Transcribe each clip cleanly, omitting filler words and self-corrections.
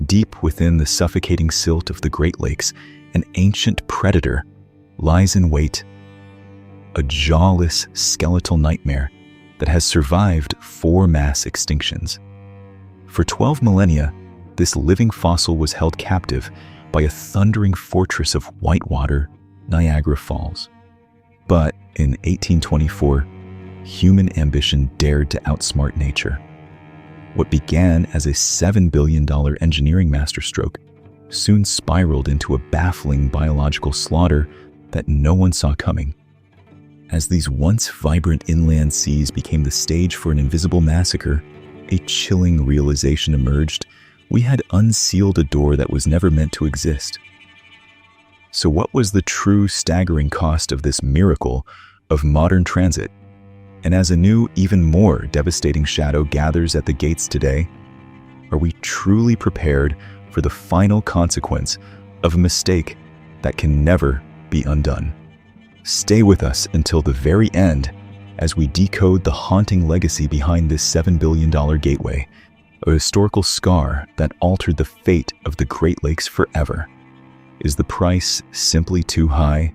Deep within the suffocating silt of the Great Lakes, an ancient predator lies in wait, a jawless skeletal nightmare that has survived 4 mass extinctions. For 12 millennia, this living fossil was held captive by a thundering fortress of whitewater, Niagara Falls. But in 1824, human ambition dared to outsmart nature. What began as a $7 billion engineering masterstroke soon spiraled into a baffling biological slaughter that no one saw coming. As these once vibrant inland seas became the stage for an invisible massacre, a chilling realization emerged: we had unsealed a door that was never meant to exist. So what was the true staggering cost of this miracle of modern transit? And as a new, even more devastating shadow gathers at the gates today, are we truly prepared for the final consequence of a mistake that can never be undone? Stay with us until the very end as we decode the haunting legacy behind this $7 billion gateway, a historical scar that altered the fate of the Great Lakes forever. Is the price simply too high?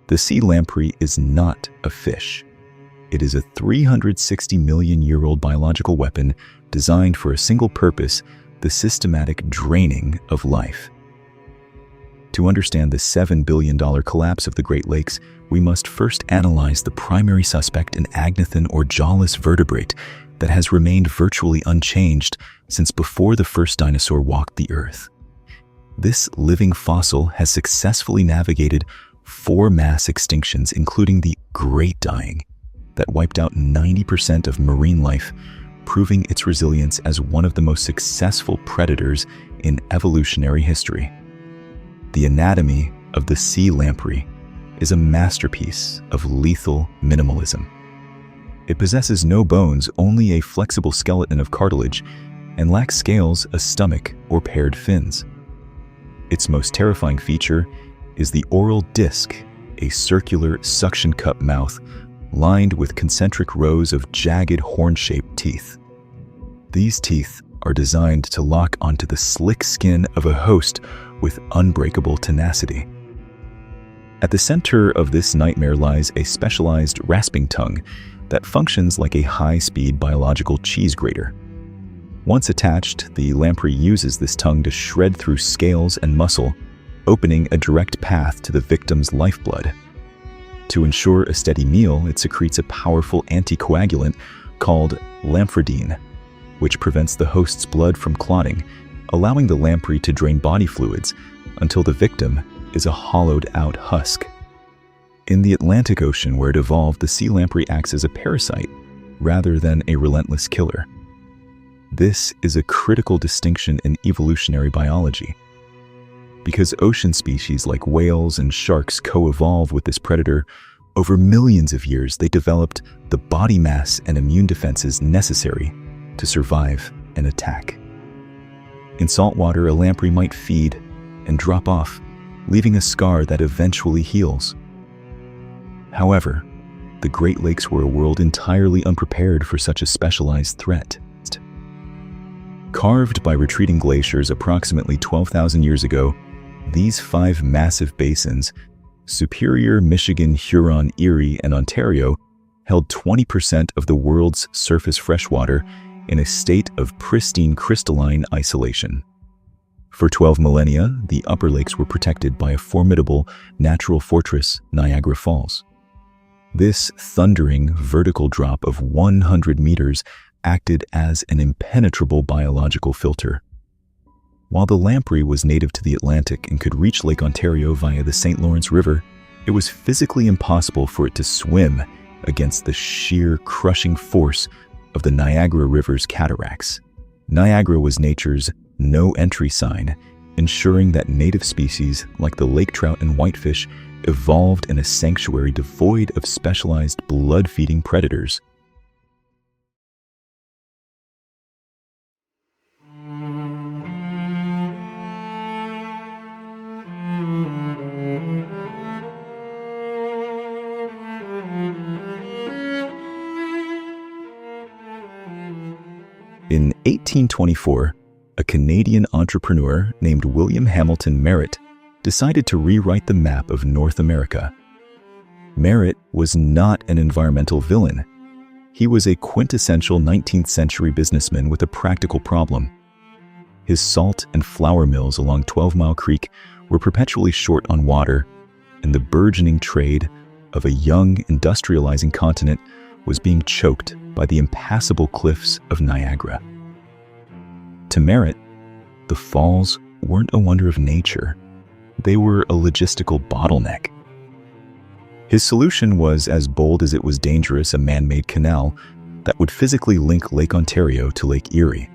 The sea lamprey is not a fish. It is a 360 million year old biological weapon designed for a single purpose: the systematic draining of life. To understand the $7 billion collapse of the Great Lakes, we must first analyze the primary suspect, an agnathan or jawless vertebrate that has remained virtually unchanged since before the first dinosaur walked the earth. This living fossil has successfully navigated 4 mass extinctions, including the Great Dying, that wiped out 90% of marine life, proving its resilience as one of the most successful predators in evolutionary history. The anatomy of the sea lamprey is a masterpiece of lethal minimalism. It possesses no bones, only a flexible skeleton of cartilage, and lacks scales, a stomach, or paired fins. Its most terrifying feature is the oral disc, a circular suction cup mouth lined with concentric rows of jagged horn-shaped teeth. These teeth are designed to lock onto the slick skin of a host with unbreakable tenacity. At the center of this nightmare lies a specialized rasping tongue that functions like a high-speed biological cheese grater. Once attached, the lamprey uses this tongue to shred through scales and muscle, opening a direct path to the victim's lifeblood. To ensure a steady meal, it secretes a powerful anticoagulant called lamphredine, which prevents the host's blood from clotting, allowing the lamprey to drain body fluids until the victim is a hollowed-out husk. In the Atlantic Ocean, where it evolved, the sea lamprey acts as a parasite rather than a relentless killer. This is a critical distinction in evolutionary biology. Because ocean species like whales and sharks co-evolve with this predator, over millions of years they developed the body mass and immune defenses necessary to survive an attack. In saltwater, a lamprey might feed and drop off, leaving a scar that eventually heals. However, the Great Lakes were a world entirely unprepared for such a specialized threat. Carved by retreating glaciers approximately 12,000 years ago, these 5 massive basins, Superior, Michigan, Huron, Erie, and Ontario, held 20% of the world's surface freshwater in a state of pristine crystalline isolation. For 12 millennia, the upper lakes were protected by a formidable natural fortress, Niagara Falls. This thundering vertical drop of 100 meters acted as an impenetrable biological filter. While the lamprey was native to the Atlantic and could reach Lake Ontario via the St. Lawrence River, it was physically impossible for it to swim against the sheer crushing force of the Niagara River's cataracts. Niagara was nature's no-entry sign, ensuring that native species like the lake trout and whitefish evolved in a sanctuary devoid of specialized blood-feeding predators. In 1824, a Canadian entrepreneur named William Hamilton Merritt decided to rewrite the map of North America. Merritt was not an environmental villain. He was a quintessential 19th century businessman with a practical problem. His salt and flour mills along 12 Mile Creek were perpetually short on water, and the burgeoning trade of a young, industrializing continent was being choked by the impassable cliffs of Niagara. To Merritt, the falls weren't a wonder of nature. They were a logistical bottleneck. His solution was as bold as it was dangerous: a man-made canal that would physically link Lake Ontario to Lake Erie.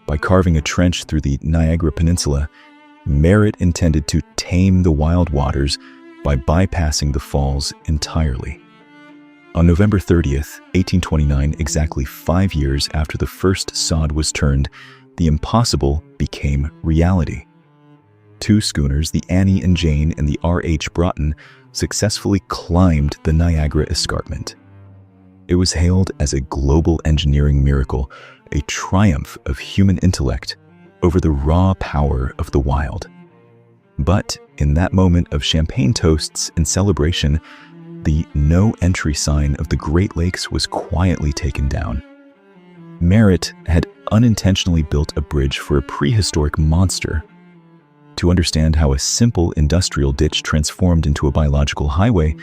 By carving a trench through the Niagara Peninsula, Merritt intended to tame the wild waters by bypassing the falls entirely. On November 30th, 1829, exactly 5 years after the first sod was turned, the impossible became reality. 2 schooners, the Annie and Jane and the R.H. Broughton, successfully climbed the Niagara Escarpment. It was hailed as a global engineering miracle, a triumph of human intellect over the raw power of the wild. But in that moment of champagne toasts and celebration, the no entry sign of the Great Lakes was quietly taken down. Merritt had unintentionally built a bridge for a prehistoric monster. To understand how a simple industrial ditch transformed into a biological highway,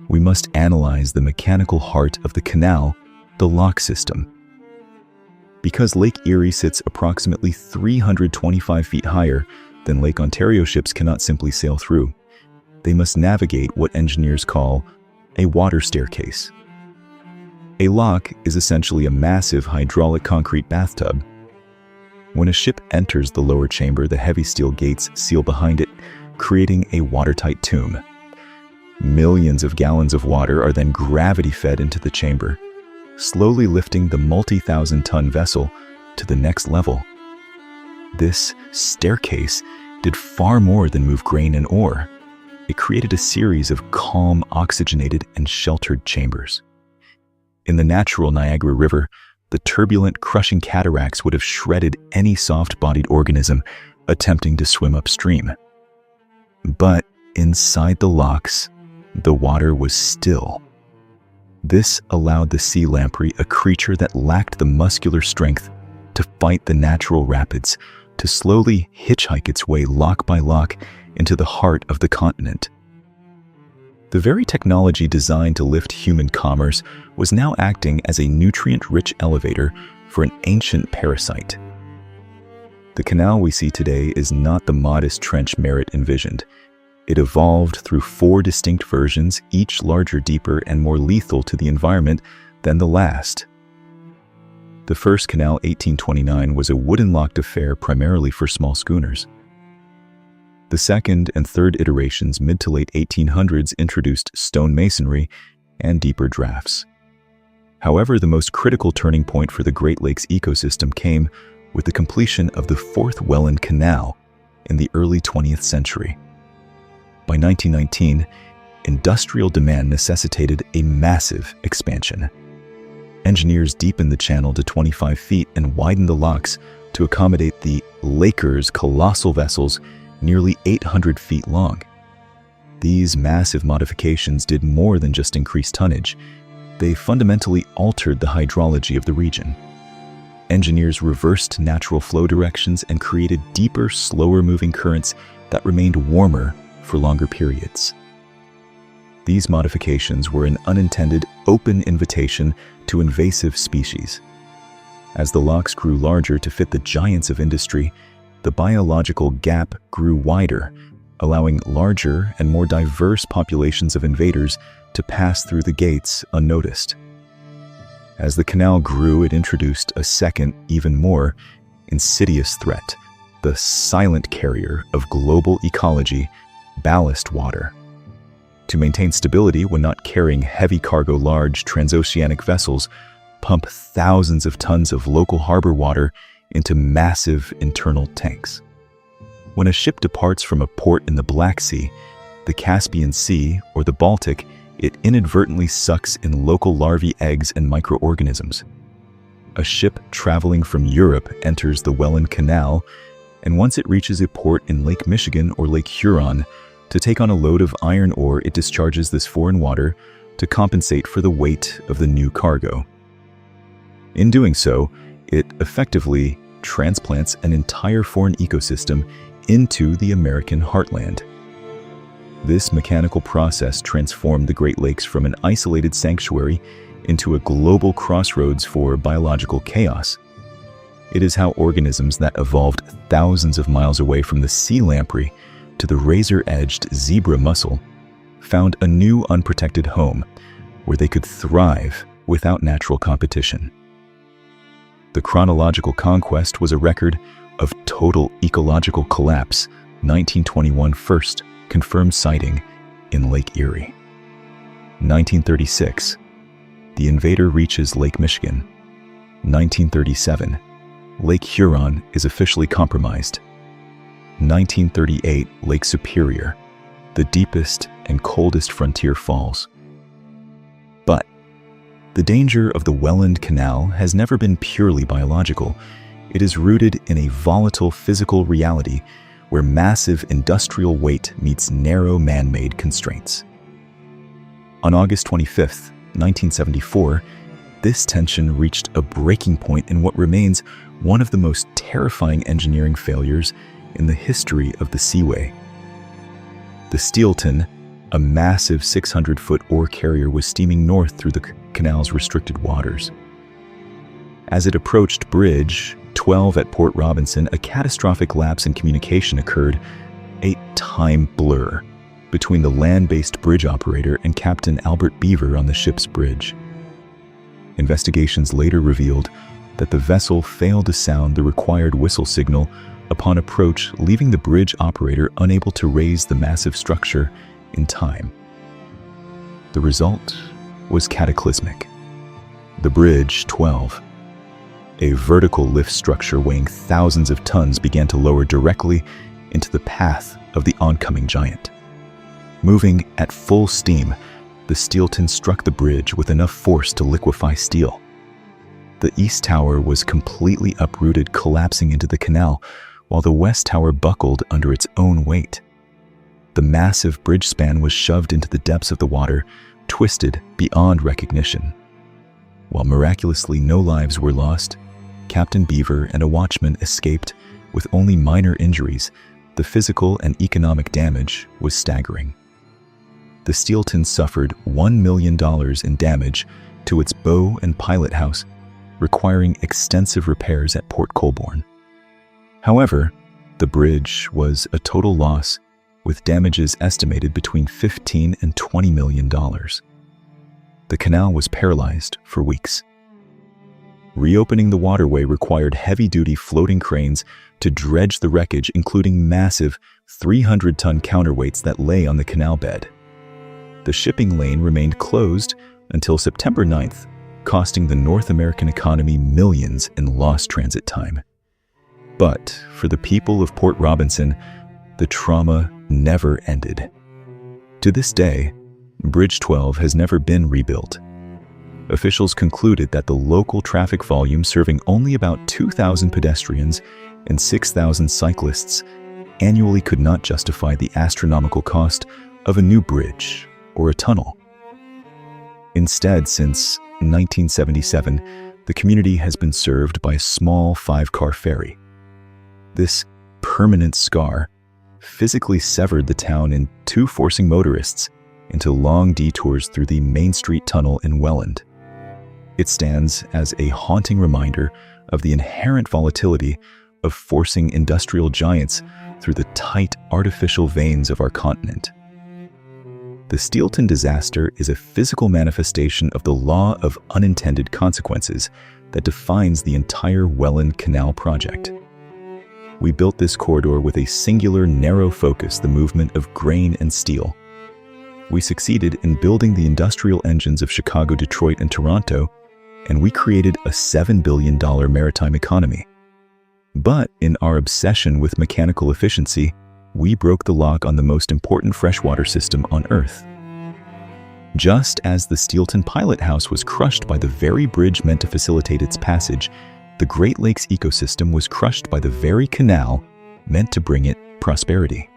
we must analyze the mechanical heart of the canal, the lock system. Because Lake Erie sits approximately 325 feet higher than Lake Ontario, ships cannot simply sail through. They must navigate what engineers call a water staircase. A lock is essentially a massive hydraulic concrete bathtub. When a ship enters the lower chamber, the heavy steel gates seal behind it, creating a watertight tomb. Millions of gallons of water are then gravity-fed into the chamber, slowly lifting the multi-thousand-ton vessel to the next level. This staircase did far more than move grain and ore. It created a series of calm, oxygenated, and sheltered chambers. In the natural Niagara River, the turbulent, crushing cataracts would have shredded any soft-bodied organism attempting to swim upstream. But inside the locks, the water was still. This allowed the sea lamprey, a creature that lacked the muscular strength to fight the natural rapids, to slowly hitchhike its way lock by lock into the heart of the continent. The very technology designed to lift human commerce was now acting as a nutrient-rich elevator for an ancient parasite. The canal we see today is not the modest trench Merritt envisioned. It evolved through 4 distinct versions, each larger, deeper, and more lethal to the environment than the last. The first canal, 1829, was a wooden-locked affair primarily for small schooners. The second and third iterations, mid to late 1800s, introduced stone masonry and deeper drafts. However, the most critical turning point for the Great Lakes ecosystem came with the completion of the fourth Welland Canal in the early 20th century. By 1919, industrial demand necessitated a massive expansion. Engineers deepened the channel to 25 feet and widened the locks to accommodate the Lakers' colossal vessels nearly 800 feet long. These massive modifications did more than just increase tonnage. They fundamentally altered the hydrology of the region. Engineers reversed natural flow directions and created deeper, slower-moving currents that remained warmer for longer periods. These modifications were an unintended, open invitation to invasive species. As the locks grew larger to fit the giants of industry, the biological gap grew wider, allowing larger and more diverse populations of invaders to pass through the gates unnoticed. As the canal grew, it introduced a second, even more insidious threat: the silent carrier of global ecology, ballast water. To maintain stability when not carrying heavy cargo, large transoceanic vessels pump thousands of tons of local harbor water into massive internal tanks. When a ship departs from a port in the Black Sea, the Caspian Sea, or the Baltic, it inadvertently sucks in local larvae, eggs, and microorganisms. A ship traveling from Europe enters the Welland Canal, and once it reaches a port in Lake Michigan or Lake Huron, to take on a load of iron ore, it discharges this foreign water to compensate for the weight of the new cargo. In doing so, it effectively transplants an entire foreign ecosystem into the American heartland. This mechanical process transformed the Great Lakes from an isolated sanctuary into a global crossroads for biological chaos. It is how organisms that evolved thousands of miles away from the sea lamprey to the razor-edged zebra mussel found a new unprotected home where they could thrive without natural competition. The chronological conquest was a record of total ecological collapse. 1921 first confirmed sighting in Lake Erie. 1936, the invader reaches Lake Michigan. 1937, Lake Huron is officially compromised. 1938, Lake Superior, the deepest and coldest frontier, falls. But the danger of the Welland Canal has never been purely biological. It is rooted in a volatile physical reality where massive industrial weight meets narrow man-made constraints. On August 25, 1974, this tension reached a breaking point in what remains one of the most terrifying engineering failures in the history of the seaway. The Steelton, a massive 600-foot ore carrier, was steaming north through the canal's restricted waters. As it approached Bridge 12 at Port Robinson, a catastrophic lapse in communication occurred, a time blur between the land-based bridge operator and Captain Albert Beaver on the ship's bridge. Investigations later revealed that the vessel failed to sound the required whistle signal upon approach, leaving the bridge operator unable to raise the massive structure in time. The result was cataclysmic. The Bridge 12, a vertical lift structure weighing thousands of tons, began to lower directly into the path of the oncoming giant. Moving at full steam, the Steelton struck the bridge with enough force to liquefy steel. The east tower was completely uprooted, collapsing into the canal, while the west tower buckled under its own weight. The massive bridge span was shoved into the depths of the water, twisted beyond recognition. While miraculously no lives were lost, Captain Beaver and a watchman escaped with only minor injuries. The physical and economic damage was staggering. The Steelton suffered $1 million in damage to its bow and pilot house, requiring extensive repairs at Port Colborne. However, the bridge was a total loss, with damages estimated between $15 and $20 million. The canal was paralyzed for weeks. Reopening the waterway required heavy-duty floating cranes to dredge the wreckage, including massive 300-ton counterweights that lay on the canal bed. The shipping lane remained closed until September 9th, costing the North American economy millions in lost transit time. But for the people of Port Robinson, the trauma never ended. To this day, Bridge 12 has never been rebuilt. Officials concluded that the local traffic volume, serving only about 2,000 pedestrians and 6,000 cyclists annually, could not justify the astronomical cost of a new bridge or a tunnel. Instead, since 1977, the community has been served by a small 5-car ferry. This permanent scar physically severed the town in two, forcing motorists into long detours through the Main Street Tunnel in Welland. It stands as a haunting reminder of the inherent volatility of forcing industrial giants through the tight artificial veins of our continent. The Steelton disaster is a physical manifestation of the law of unintended consequences that defines the entire Welland Canal project. We built this corridor with a singular, narrow focus: the movement of grain and steel. We succeeded in building the industrial engines of Chicago, Detroit, and Toronto, and we created a $7 billion maritime economy. But in our obsession with mechanical efficiency, we broke the lock on the most important freshwater system on Earth. Just as the Steelton pilot house was crushed by the very bridge meant to facilitate its passage, the Great Lakes ecosystem was crushed by the very canal meant to bring it prosperity.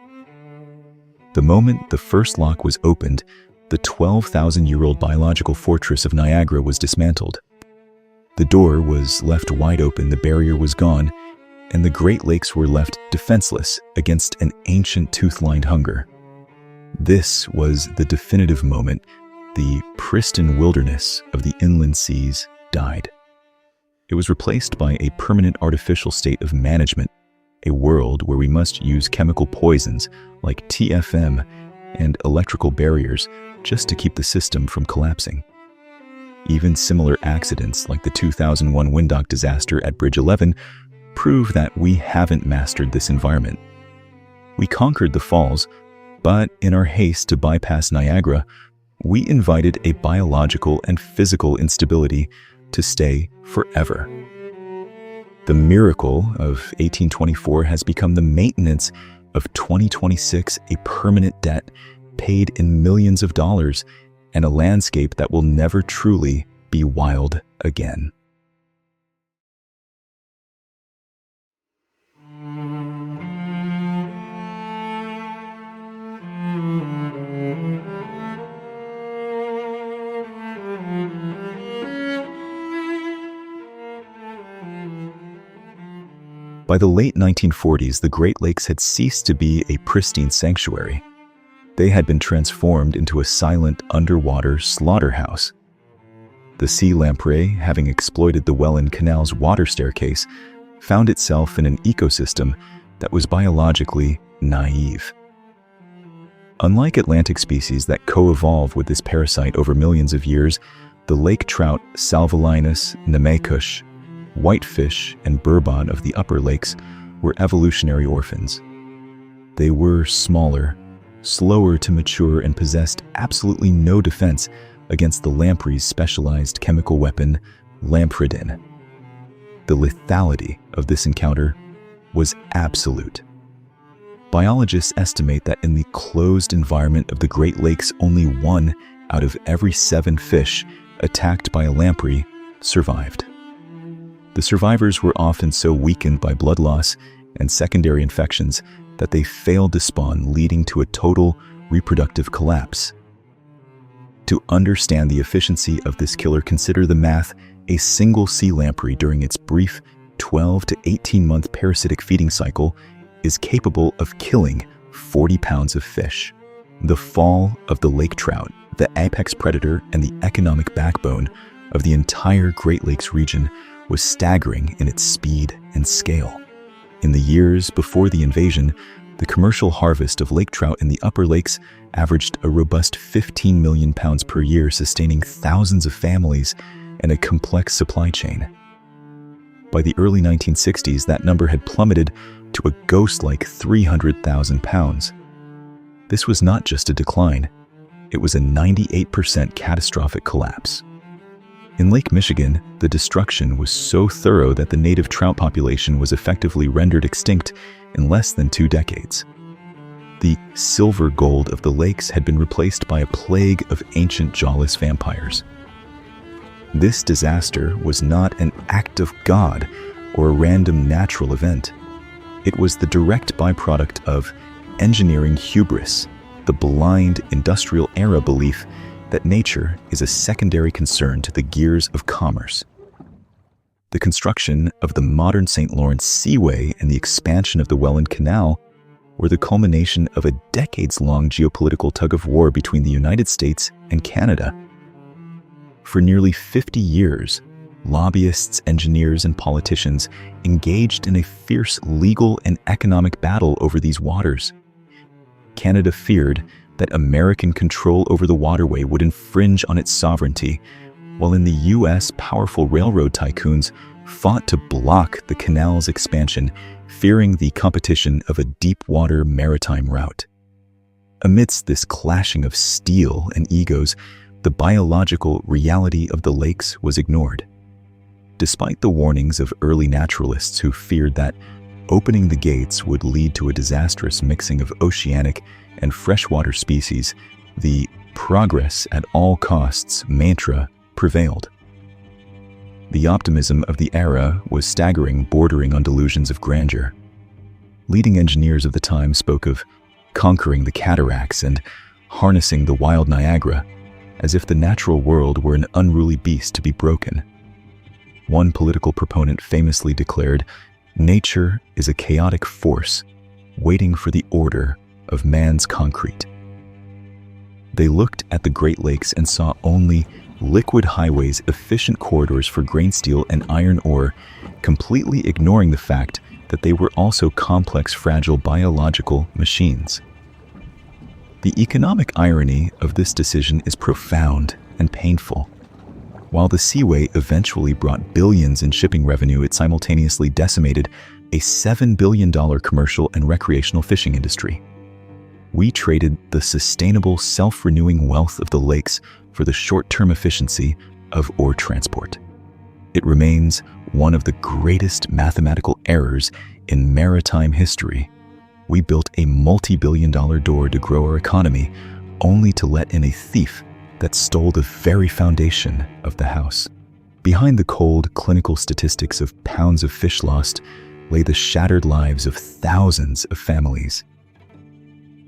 The moment the first lock was opened, the 12,000-year-old biological fortress of Niagara was dismantled. The door was left wide open, the barrier was gone, and the Great Lakes were left defenseless against an ancient tooth-lined hunger. This was the definitive moment. The pristine wilderness of the inland seas died. It was replaced by a permanent artificial state of management, a world where we must use chemical poisons like TFM and electrical barriers just to keep the system from collapsing. Even similar accidents like the 2001 Winddock disaster at Bridge 11 prove that we haven't mastered this environment. We conquered the falls, but in our haste to bypass Niagara, we invited a biological and physical instability to stay forever. The miracle of 1824 has become the maintenance of 2026, a permanent debt paid in millions of dollars, and a landscape that will never truly be wild again. By the late 1940s, the Great Lakes had ceased to be a pristine sanctuary. They had been transformed into a silent underwater slaughterhouse. The Sea Lamprey, having exploited the Welland Canal's water staircase, found itself in an ecosystem that was biologically naive. Unlike Atlantic species that co-evolve with this parasite over millions of years, the lake trout Salvelinus namaycush, whitefish, and burbot of the upper lakes were evolutionary orphans. They were smaller, slower to mature, and possessed absolutely no defense against the lamprey's specialized chemical weapon, lampredin. The lethality of this encounter was absolute. Biologists estimate that in the closed environment of the Great Lakes, only 1 out of every 7 fish attacked by a lamprey survived. The survivors were often so weakened by blood loss and secondary infections that they failed to spawn, leading to a total reproductive collapse. To understand the efficiency of this killer, consider the math. A single sea lamprey during its brief 12 to 18-month parasitic feeding cycle is capable of killing 40 pounds of fish. The fall of the lake trout, the apex predator and the economic backbone of the entire Great Lakes region, was staggering in its speed and scale. In the years before the invasion, the commercial harvest of lake trout in the upper lakes averaged a robust 15 million pounds per year, sustaining thousands of families and a complex supply chain. By the early 1960s, that number had plummeted to a ghost-like 300,000 pounds. This was not just a decline, it was a 98% catastrophic collapse. In Lake Michigan, the destruction was so thorough that the native trout population was effectively rendered extinct in less than 2 decades. The silver gold of the lakes had been replaced by a plague of ancient jawless vampires. This disaster was not an act of God or a random natural event. It was the direct byproduct of engineering hubris, the blind industrial era belief that nature is a secondary concern to the gears of commerce. The construction of the modern St. Lawrence Seaway and the expansion of the Welland Canal were the culmination of a decades-long geopolitical tug-of-war between the United States and Canada. For nearly 50 years, lobbyists, engineers, and politicians engaged in a fierce legal and economic battle over these waters. Canada feared that American control over the waterway would infringe on its sovereignty, while in the U.S., powerful railroad tycoons fought to block the canal's expansion, fearing the competition of a deep-water maritime route. Amidst this clashing of steel and egos, the biological reality of the lakes was ignored. Despite the warnings of early naturalists who feared that opening the gates would lead to a disastrous mixing of oceanic and freshwater species, the progress at all costs mantra prevailed. The optimism of the era was staggering, bordering on delusions of grandeur. Leading engineers of the time spoke of conquering the cataracts and harnessing the wild Niagara, as if the natural world were an unruly beast to be broken. One political proponent famously declared, "Nature is a chaotic force waiting for the order of man's concrete." They looked at the Great Lakes and saw only liquid highways, efficient corridors for grain steel and iron ore, completely ignoring the fact that they were also complex, fragile biological machines. The economic irony of this decision is profound and painful. While the seaway eventually brought billions in shipping revenue, it simultaneously decimated a $7 billion commercial and recreational fishing industry. We traded the sustainable, self-renewing wealth of the lakes for the short-term efficiency of ore transport. It remains one of the greatest mathematical errors in maritime history. We built a multi-billion-dollar door to grow our economy, only to let in a thief that stole the very foundation of the house. Behind the cold, clinical statistics of pounds of fish lost lay the shattered lives of thousands of families.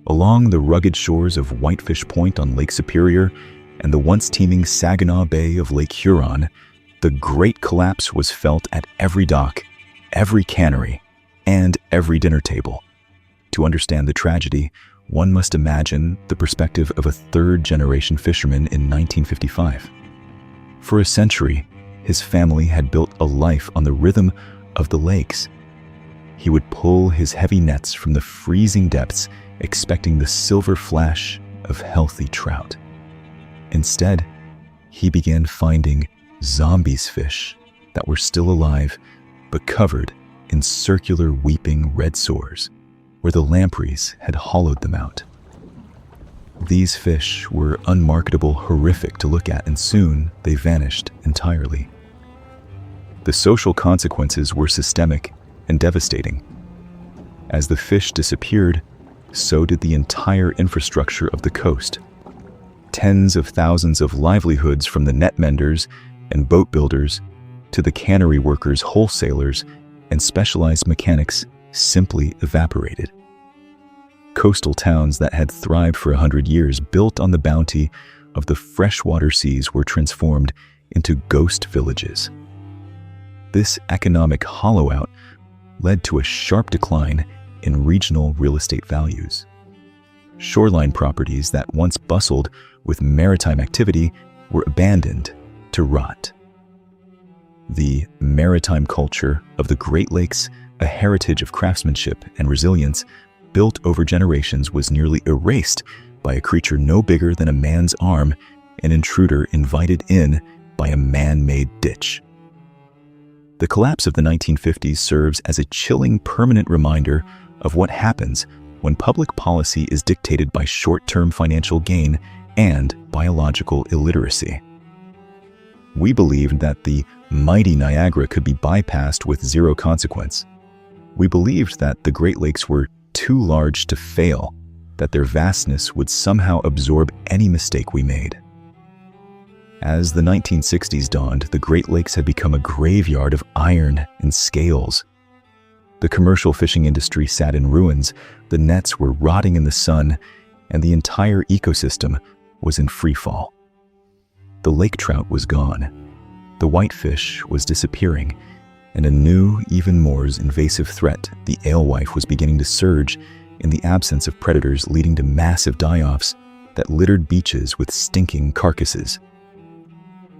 Along the rugged shores of Whitefish Point on Lake Superior and the once teeming Saginaw Bay of Lake Huron, the great collapse was felt at every dock, every cannery, and every dinner table. To understand the tragedy, one must imagine the perspective of a third-generation fisherman in 1955. For a century, his family had built a life on the rhythm of the lakes. He would pull his heavy nets from the freezing depths, expecting the silver flash of healthy trout. Instead, he began finding zombies fish that were still alive but covered in circular weeping red sores where the lampreys had hollowed them out. These fish were unmarketable, horrific to look at, and soon they vanished entirely. The social consequences were systemic and devastating. As the fish disappeared, so did the entire infrastructure of the coast. Tens of thousands of livelihoods, from the net menders and boat builders to the cannery workers, wholesalers, and specialized mechanics, simply evaporated. Coastal towns that had thrived for 100 years, built on the bounty of the freshwater seas, were transformed into ghost villages. This economic hollow-out led to a sharp decline in regional real estate values. Shoreline properties that once bustled with maritime activity were abandoned to rot. The maritime culture of the Great Lakes, a heritage of craftsmanship and resilience built over generations, was nearly erased by a creature no bigger than a man's arm, an intruder invited in by a man-made ditch. The collapse of the 1950s serves as a chilling, permanent reminder of what happens when public policy is dictated by short-term financial gain and biological illiteracy. We believed that the mighty Niagara could be bypassed with zero consequence. We believed that the Great Lakes were too large to fail, that their vastness would somehow absorb any mistake we made. As the 1960s dawned, the Great Lakes had become a graveyard of iron and scales. The commercial fishing industry sat in ruins, the nets were rotting in the sun, and the entire ecosystem was in free fall. The lake trout was gone, the whitefish was disappearing, and a new, even more invasive threat, the alewife, was beginning to surge in the absence of predators, leading to massive die-offs that littered beaches with stinking carcasses.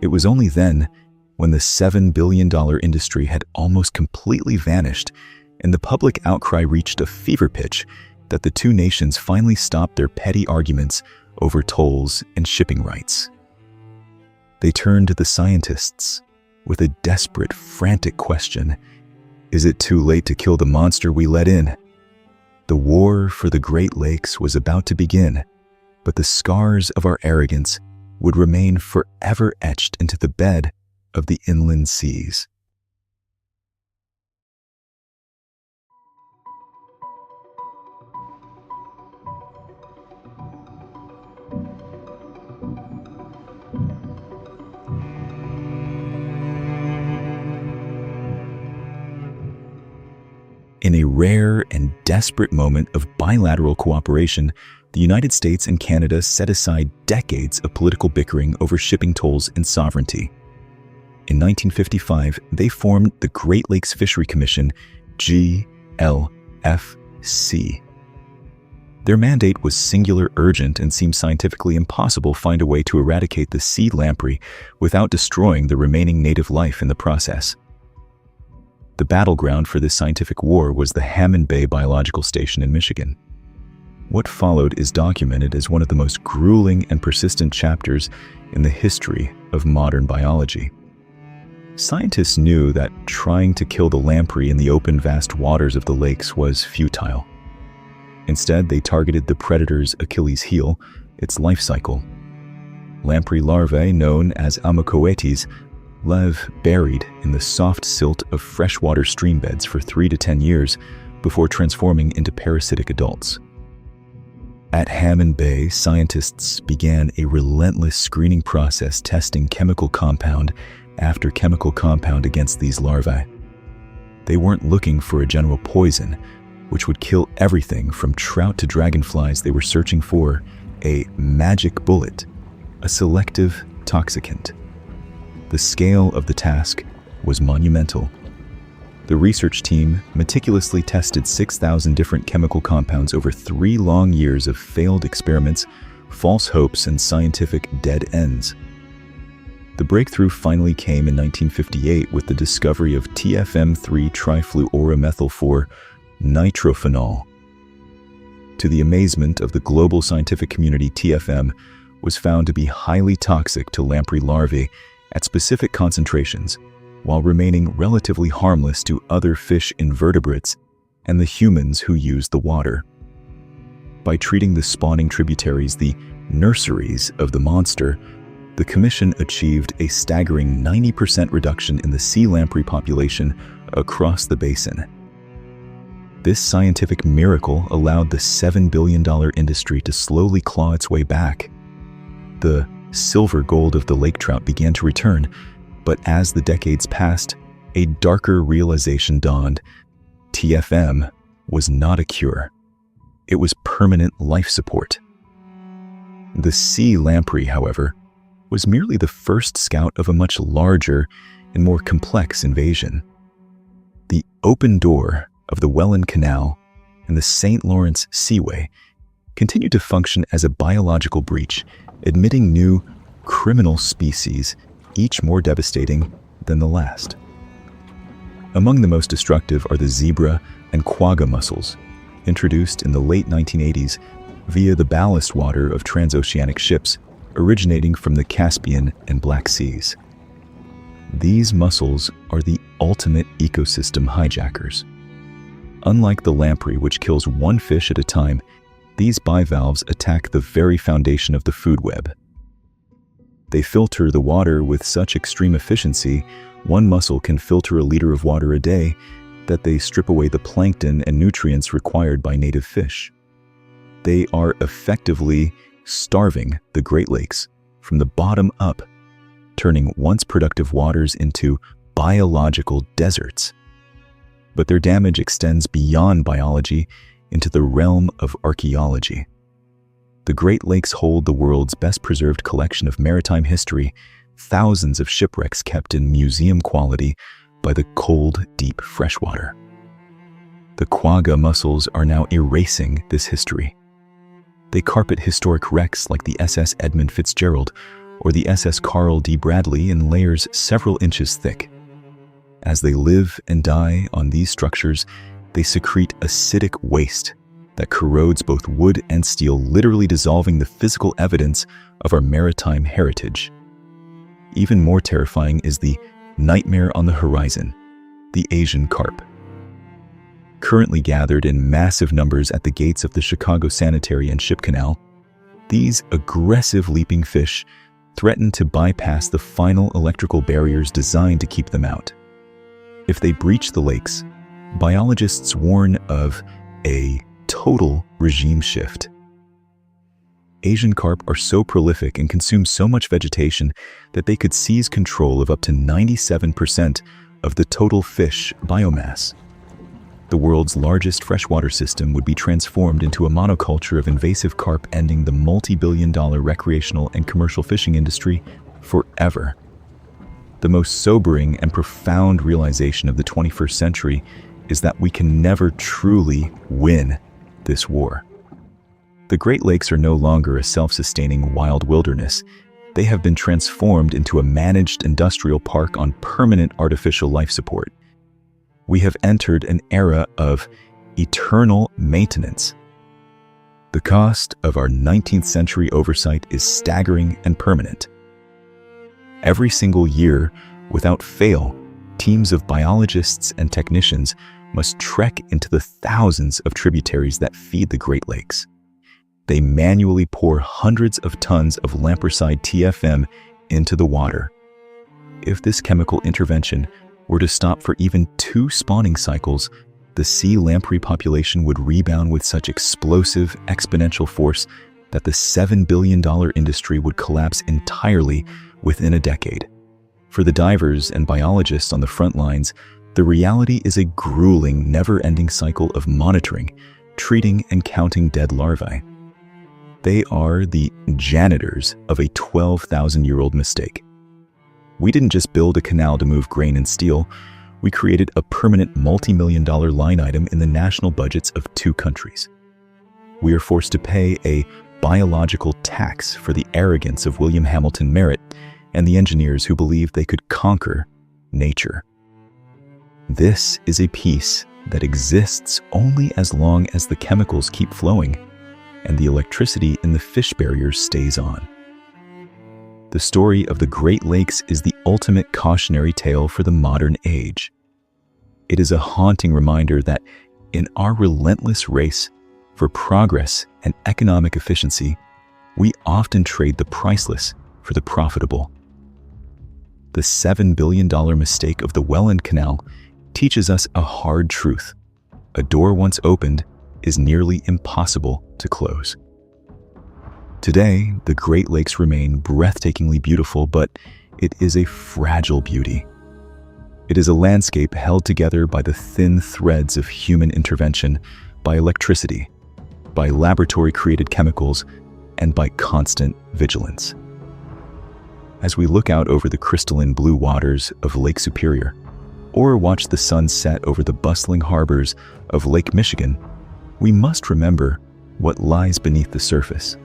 It was only then, when the $7 billion industry had almost completely vanished and the public outcry reached a fever pitch, that the two nations finally stopped their petty arguments over tolls and shipping rights. They turned to the scientists with a desperate, frantic question: is it too late to kill the monster we let in? The war for the Great Lakes was about to begin, but the scars of our arrogance would remain forever etched into the bed of the inland seas. In a rare and desperate moment of bilateral cooperation, the United States and Canada set aside decades of political bickering over shipping tolls and sovereignty. In 1955, they formed the Great Lakes Fishery Commission, GLFC. Their mandate was singular, urgent, and seemed scientifically impossible to find a way to eradicate the sea lamprey without destroying the remaining native life in the process. The battleground for this scientific war was the Hammond Bay Biological Station in Michigan. What followed is documented as one of the most grueling and persistent chapters in the history of modern biology. Scientists knew that trying to kill the lamprey in the open, vast waters of the lakes was futile. Instead, they targeted the predator's Achilles heel, its life cycle. Lamprey larvae, known as Ammocoetes, live buried in the soft silt of freshwater streambeds for 3 to 10 years before transforming into parasitic adults. At Hammond Bay, scientists began a relentless screening process, testing chemical compound after chemical compound against these larvae. They weren't looking for a general poison, which would kill everything from trout to dragonflies. They were searching for a magic bullet, a selective toxicant. The scale of the task was monumental. The research team meticulously tested 6,000 different chemical compounds over 3 long years of failed experiments, false hopes, and scientific dead ends. The breakthrough finally came in 1958 with the discovery of TFM-3-trifluoromethyl-4-nitrophenol. To the amazement of the global scientific community, TFM was found to be highly toxic to lamprey larvae at specific concentrations, while remaining relatively harmless to other fish invertebrates and the humans who use the water. By treating the spawning tributaries, the nurseries of the monster, the Commission achieved a staggering 90% reduction in the sea lamprey population across the basin. This scientific miracle allowed the $7 billion industry to slowly claw its way back. The silver gold of the lake trout began to return, but as the decades passed, a darker realization dawned. TFM was not a cure. It was permanent life support. The sea lamprey, however, was merely the first scout of a much larger and more complex invasion. The open door of the Welland Canal and the St. Lawrence Seaway continued to function as a biological breach, admitting new criminal species, each more devastating than the last. Among the most destructive are the zebra and quagga mussels, introduced in the late 1980s via the ballast water of transoceanic ships originating from the Caspian and Black Seas. These mussels are the ultimate ecosystem hijackers. Unlike the lamprey, which kills one fish at a time, these bivalves attack the very foundation of the food web. They filter the water with such extreme efficiency, one mussel can filter a liter of water a day, that they strip away the plankton and nutrients required by native fish. They are effectively starving the Great Lakes from the bottom up, turning once productive waters into biological deserts. But their damage extends beyond biology into the realm of archaeology. The Great Lakes hold the world's best preserved collection of maritime history, thousands of shipwrecks kept in museum quality by the cold, deep freshwater. The quagga mussels are now erasing this history. They carpet historic wrecks like the SS Edmund Fitzgerald or the SS Carl D. Bradley in layers several inches thick. As they live and die on these structures, they secrete acidic waste that corrodes both wood and steel, literally dissolving the physical evidence of our maritime heritage. Even more terrifying is the nightmare on the horizon, the Asian carp. Currently gathered in massive numbers at the gates of the Chicago Sanitary and Ship Canal, these aggressive leaping fish threaten to bypass the final electrical barriers designed to keep them out. If they breach the lakes, biologists warn of a total regime shift. Asian carp are so prolific and consume so much vegetation that they could seize control of up to 97% of the total fish biomass. The world's largest freshwater system would be transformed into a monoculture of invasive carp, ending the multi-billion-dollar recreational and commercial fishing industry forever. The most sobering and profound realization of the 21st century is that we can never truly win this war. The Great Lakes are no longer a self-sustaining wild wilderness. They have been transformed into a managed industrial park on permanent artificial life support. We have entered an era of eternal maintenance. The cost of our 19th century oversight is staggering and permanent. Every single year, without fail, teams of biologists and technicians must trek into the thousands of tributaries that feed the Great Lakes. They manually pour hundreds of tons of lampricide TFM into the water. If this chemical intervention were to stop for even 2 spawning cycles, the sea lamprey population would rebound with such explosive, exponential force that the $7 billion industry would collapse entirely within a decade. For the divers and biologists on the front lines, the reality is a grueling, never-ending cycle of monitoring, treating, and counting dead larvae. They are the janitors of a 12,000-year-old mistake. We didn't just build a canal to move grain and steel, we created a permanent multi-million-dollar line item in the national budgets of 2 countries. We are forced to pay a biological tax for the arrogance of William Hamilton Merritt and the engineers who believed they could conquer nature. This is a peace that exists only as long as the chemicals keep flowing and the electricity in the fish barriers stays on. The story of the Great Lakes is the ultimate cautionary tale for the modern age. It is a haunting reminder that in our relentless race for progress and economic efficiency, we often trade the priceless for the profitable. The $7 billion mistake of the Welland Canal teaches us a hard truth. A door once opened is nearly impossible to close. Today, the Great Lakes remain breathtakingly beautiful, but it is a fragile beauty. It is a landscape held together by the thin threads of human intervention, by electricity, by laboratory-created chemicals, and by constant vigilance. As we look out over the crystalline blue waters of Lake Superior, or watch the sun set over the bustling harbors of Lake Michigan, we must remember what lies beneath the surface.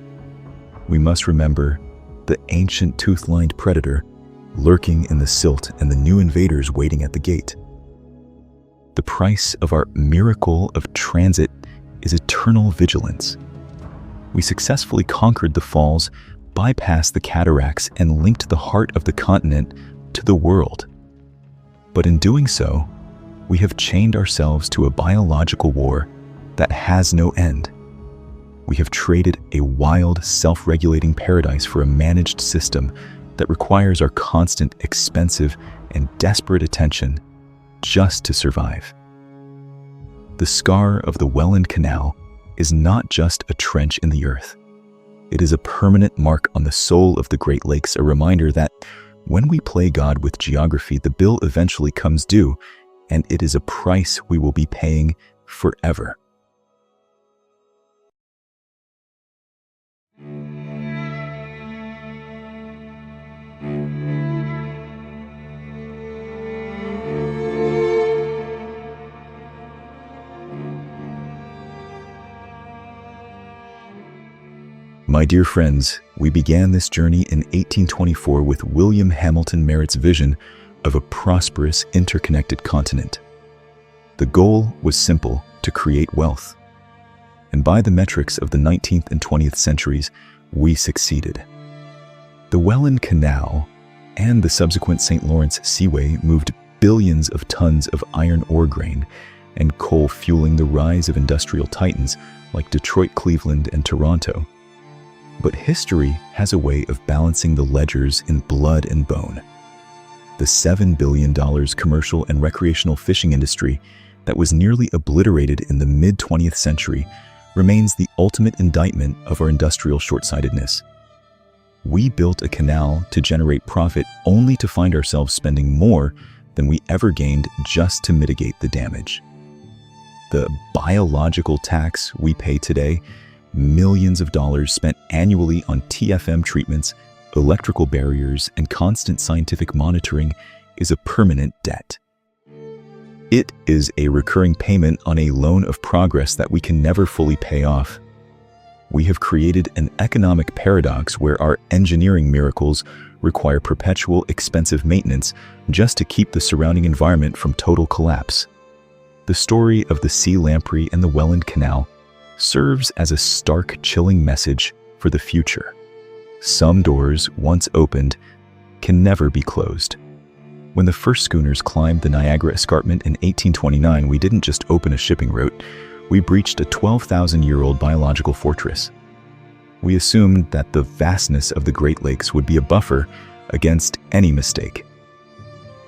We must remember the ancient tooth-lined predator lurking in the silt and the new invaders waiting at the gate. The price of our miracle of transit is eternal vigilance. We successfully conquered the falls, bypassed the cataracts, and linked the heart of the continent to the world. But in doing so, we have chained ourselves to a biological war that has no end. We have traded a wild, self-regulating paradise for a managed system that requires our constant, expensive, and desperate attention just to survive. The scar of the Welland Canal is not just a trench in the earth. It is a permanent mark on the soul of the Great Lakes, a reminder that when we play God with geography, the bill eventually comes due, and it is a price we will be paying forever. My dear friends, we began this journey in 1824 with William Hamilton Merritt's vision of a prosperous, interconnected continent. The goal was simple: to create wealth. And by the metrics of the 19th and 20th centuries, we succeeded. The Welland Canal and the subsequent St. Lawrence Seaway moved billions of tons of iron ore grain and coal, fueling the rise of industrial titans like Detroit, Cleveland, and Toronto. But history has a way of balancing the ledgers in blood and bone. The $7 billion commercial and recreational fishing industry that was nearly obliterated in the mid-20th century remains the ultimate indictment of our industrial short-sightedness. We built a canal to generate profit only to find ourselves spending more than we ever gained just to mitigate the damage. the biological tax we pay today, millions of dollars spent annually on TFM treatments, electrical barriers, and constant scientific monitoring, is a permanent debt. It is a recurring payment on a loan of progress that we can never fully pay off. We have created an economic paradox where our engineering miracles require perpetual expensive maintenance just to keep the surrounding environment from total collapse. The story of the Sea Lamprey and the Welland Canal serves as a stark, chilling message for the future. Some doors, once opened, can never be closed. When the first schooners climbed the Niagara Escarpment in 1829, we didn't just open a shipping route, we breached a 12,000-year-old biological fortress. We assumed that the vastness of the Great Lakes would be a buffer against any mistake.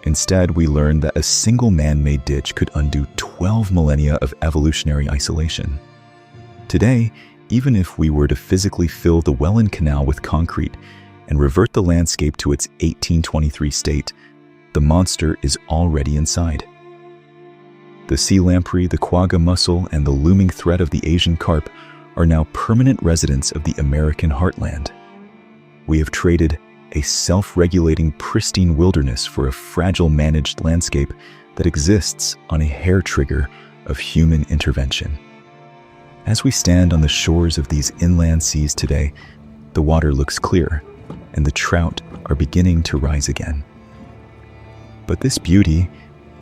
Instead, we learned that a single man-made ditch could undo 12 millennia of evolutionary isolation. Today, even if we were to physically fill the Welland Canal with concrete and revert the landscape to its 1823 state, the monster is already inside. The sea lamprey, the quagga mussel, and the looming threat of the Asian carp are now permanent residents of the American heartland. We have traded a self-regulating, pristine wilderness for a fragile, managed landscape that exists on a hair trigger of human intervention. As we stand on the shores of these inland seas today, the water looks clear, and the trout are beginning to rise again. But this beauty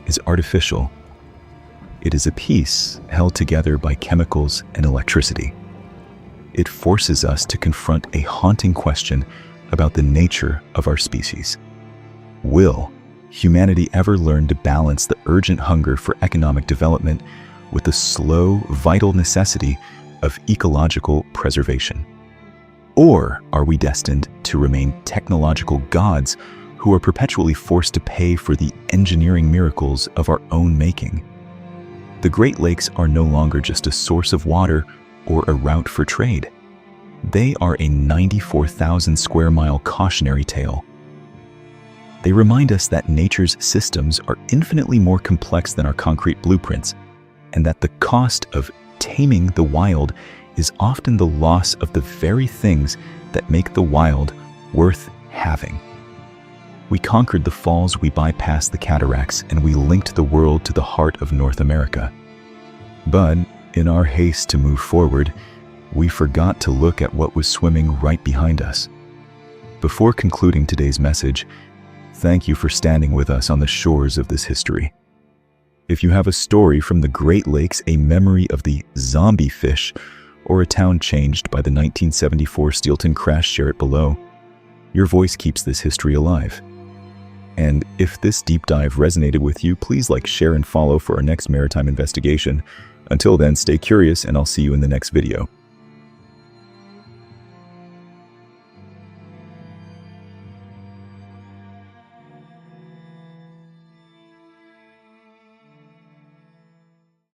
is artificial. It is a piece held together by chemicals and electricity. It forces us to confront a haunting question about the nature of our species. Will humanity ever learn to balance the urgent hunger for economic development with the slow, vital necessity of ecological preservation? Or are we destined to remain technological gods who are perpetually forced to pay for the engineering miracles of our own making? The Great Lakes are no longer just a source of water or a route for trade. They are a 94,000 square mile cautionary tale. They remind us that nature's systems are infinitely more complex than our concrete blueprints, and that the cost of taming the wild is often the loss of the very things that make the wild worth having. We conquered the falls, we bypassed the cataracts, and we linked the world to the heart of North America. But in our haste to move forward, we forgot to look at what was swimming right behind us. Before concluding today's message, thank you for standing with us on the shores of this history. If you have a story from the Great Lakes, a memory of the zombie fish, or a town changed by the 1974 Steelton crash, share it below. Your voice keeps this history alive. And if this deep dive resonated with you, please like, share, and follow for our next maritime investigation. Until then, stay curious, and I'll see you in the next video.